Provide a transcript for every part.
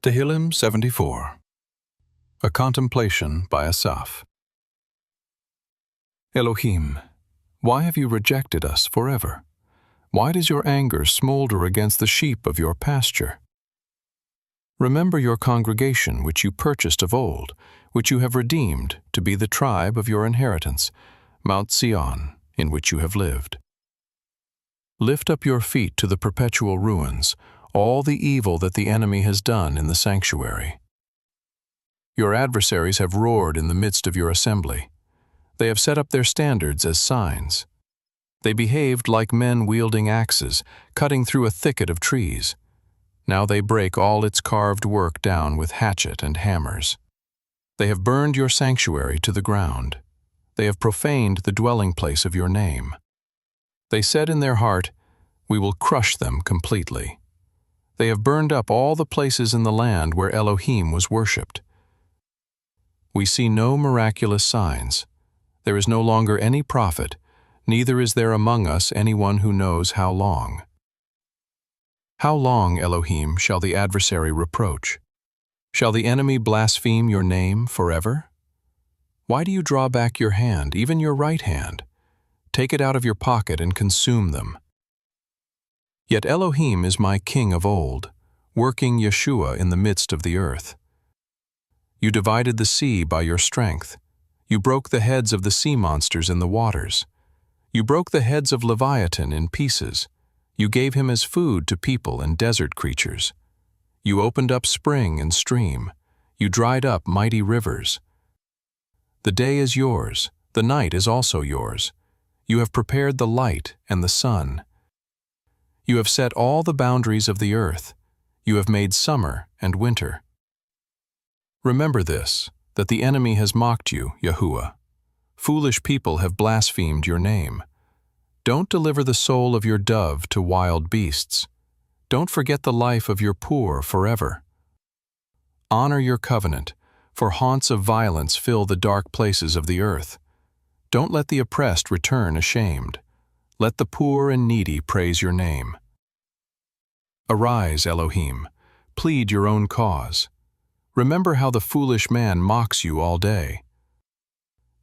Tehillim 74. A Contemplation by Asaph. Elohim, why have you rejected us forever? Why does your anger smolder against the sheep of your pasture? Remember your congregation which you purchased of old, which you have redeemed to be the tribe of your inheritance, Mount Sion, in which you have lived. Lift up your feet to the perpetual ruins, all the evil that the enemy has done in the sanctuary. Your adversaries have roared in the midst of your assembly. They have set up their standards as signs. They behaved like men wielding axes, cutting through a thicket of trees. Now they break all its carved work down with hatchet and hammers. They have burned your sanctuary to the ground. They have profaned the dwelling place of your name. They said in their heart, "We will crush them completely." They have burned up all the places in the land where Elohim was worshipped. We see no miraculous signs. There is no longer any prophet, neither is there among us anyone who knows how long. How long, Elohim, shall the adversary reproach? Shall the enemy blaspheme your name forever? Why do you draw back your hand, even your right hand? Take it out of your pocket and consume them. Yet Elohim is my king of old, working Yeshua in the midst of the earth. You divided the sea by your strength. You broke the heads of the sea monsters in the waters. You broke the heads of Leviathan in pieces. You gave him as food to people and desert creatures. You opened up spring and stream. You dried up mighty rivers. The day is yours, the night is also yours. You have prepared the light and the sun. You have set all the boundaries of the earth. You have made summer and winter. Remember this, that the enemy has mocked you, Yahuwah. Foolish people have blasphemed your name. Don't deliver the soul of your dove to wild beasts. Don't forget the life of your poor forever. Honor your covenant, for haunts of violence fill the dark places of the earth. Don't let the oppressed return ashamed. Let the poor and needy praise your name. Arise, Elohim, plead your own cause. Remember how the foolish man mocks you all day.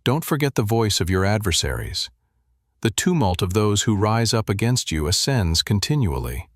Don't forget the voice of your adversaries. The tumult of those who rise up against you ascends continually.